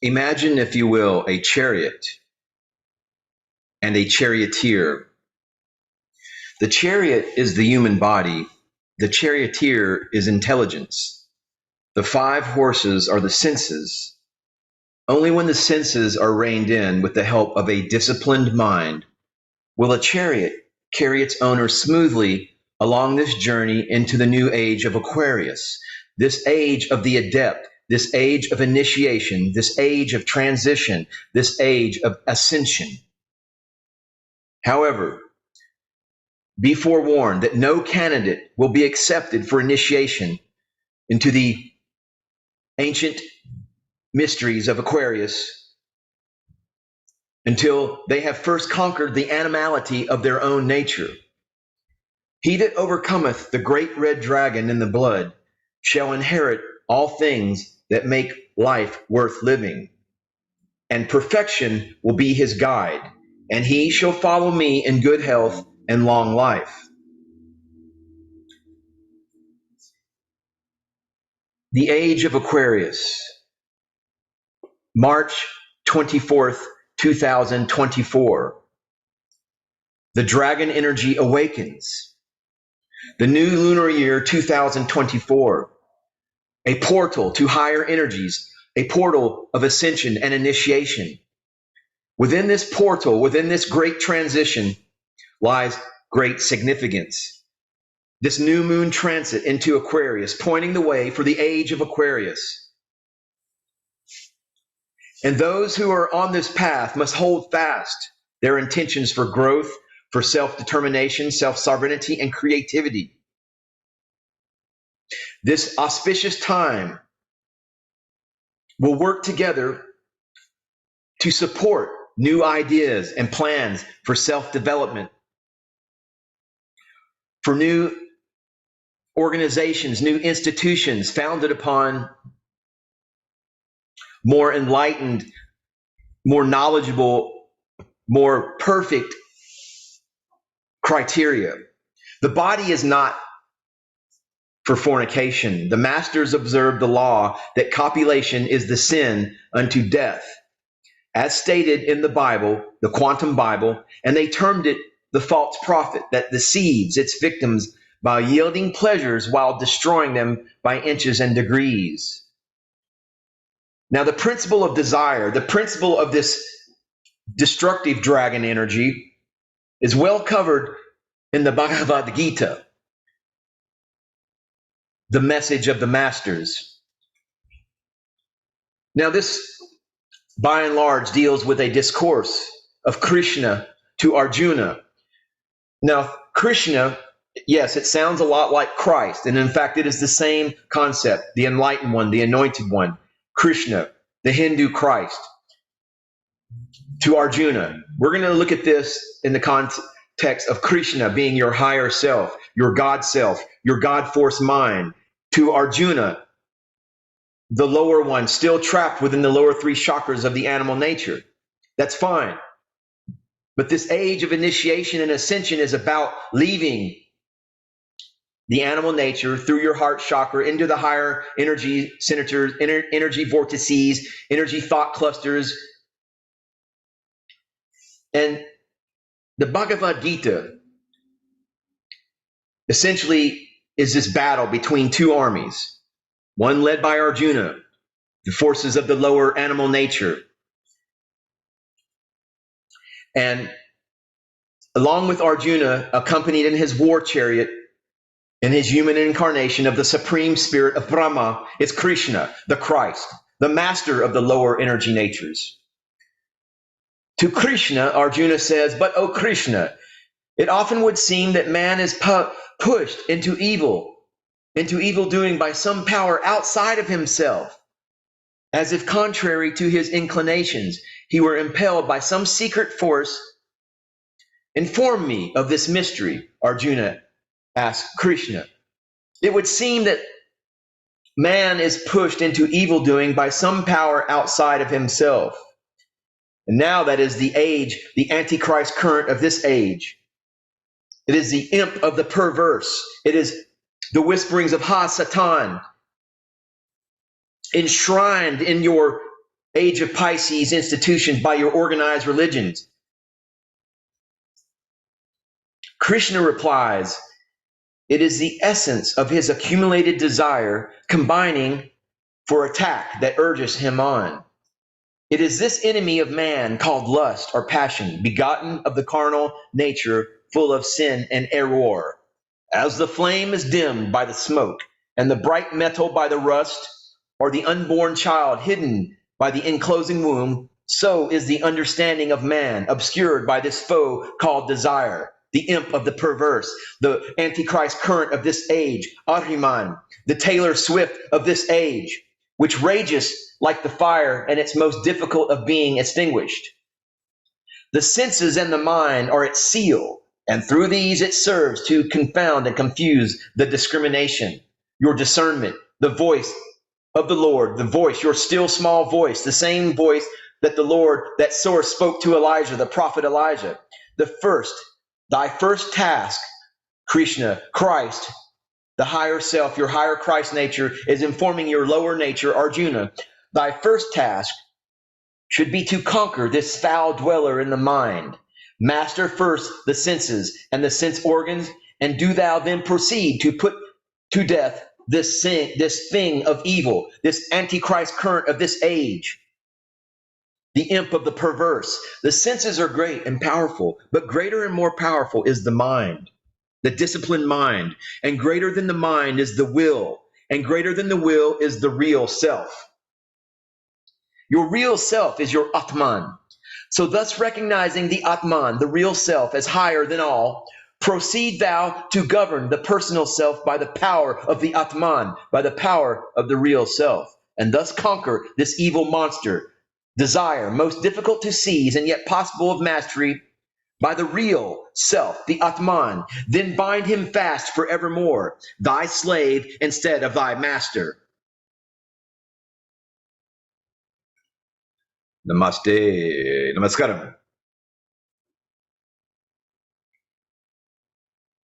Imagine, if you will, a chariot and a charioteer. The chariot is the human body. The charioteer is intelligence. The 5 horses are the senses. Only when the senses are reined in with the help of a disciplined mind will a chariot carry its owner smoothly along this journey into the new age of Aquarius, this age of the adept, this age of initiation, this age of transition, this age of ascension. However, be forewarned that no candidate will be accepted for initiation into the ancient mysteries of Aquarius until they have first conquered the animality of their own nature. He that overcometh the great red dragon in the blood shall inherit all things that make life worth living, and perfection will be his guide, and he shall follow me in good health and long life. The age of Aquarius, March 24th, 2024. The dragon energy awakens. The new lunar year 2024. A portal to higher energies, a portal of ascension and initiation. Within this portal, within this great transition, lies great significance. This new moon transit into Aquarius, pointing the way for the age of Aquarius. And those who are on this path must hold fast their intentions for growth, for self-determination, self-sovereignty, and creativity. This auspicious time will work together to support new ideas and plans for self-development, for new organizations, new institutions founded upon more enlightened, more knowledgeable, more perfect criteria. The body is not for fornication. The masters observed the law that copulation is the sin unto death, as stated in the Bible, the Quantum Bible, and they termed it the false prophet that deceives its victims by yielding pleasures while destroying them by inches and degrees. Now, the principle of desire, the principle of this destructive dragon energy, is well covered in the Bhagavad Gita, the message of the masters. Now, this, by and large, deals with a discourse of Krishna to Arjuna. Now, Krishna, yes, it sounds a lot like Christ, and in fact, it is the same concept, the enlightened one, the anointed one, Krishna, the Hindu Christ. To Arjuna, we're going to look at this in the context of Krishna being your higher self, your God self, your God force mind. To Arjuna, the lower one, still trapped within the lower 3 chakras of the animal nature. That's fine. But this age of initiation and ascension is about leaving the animal nature through your heart chakra into the higher energy centers, energy vortices, energy thought clusters. And the Bhagavad Gita essentially is this battle between 2 armies, one led by Arjuna, the forces of the lower animal nature, and along with Arjuna, accompanied in his war chariot, in his human incarnation of the supreme spirit of Brahma, is Krishna, the Christ, the master of the lower energy natures. To Krishna, Arjuna says, "But, O Krishna, it often would seem that man is pushed into evil doing by some power outside of himself, as if contrary to his inclinations, he were impelled by some secret force. Inform me of this mystery," Arjuna asked Krishna. It would seem that man is pushed into evil doing by some power outside of himself. And now that is the age, the Antichrist current of this age. It is the imp of the perverse. It is the whisperings of Ha Satan, enshrined in your age of Pisces institutions by your organized religions? Krishna replies, it is the essence of his accumulated desire combining for attack that urges him on. It is this enemy of man called lust or passion, begotten of the carnal nature, full of sin and error. As the flame is dimmed by the smoke, and the bright metal by the rust, or the unborn child hidden by the enclosing womb, so is the understanding of man obscured by this foe called desire, the imp of the perverse, the Antichrist current of this age, ATMAN, the Taylor Swift of this age, which rages like the fire and it's most difficult of being extinguished. The senses and the mind are its seal, and through these it serves to confound and confuse the discrimination, your discernment, the voice of the Lord, the voice, your still small voice, the same voice that the Lord, that source spoke to Elijah, the prophet Elijah. Thy first task, Krishna, Christ, the higher self, your higher Christ nature is informing your lower nature, Arjuna. Thy first task should be to conquer this foul dweller in the mind. Master first the senses and the sense organs, and do thou then proceed to put to death this sin, this thing of evil, this Antichrist current of this age, the imp of the perverse. The senses are great and powerful, but greater and more powerful is the mind, the disciplined mind, and greater than the mind is the will, and greater than the will is the real self. Your real self is your Atman. So thus recognizing the Atman, the real self, as higher than all, proceed thou to govern the personal self by the power of the Atman, by the power of the real self, and thus conquer this evil monster, desire, most difficult to seize and yet possible of mastery, by the real self, the Atman. Then bind him fast forevermore, thy slave instead of thy master. Namaste. Namaskaram.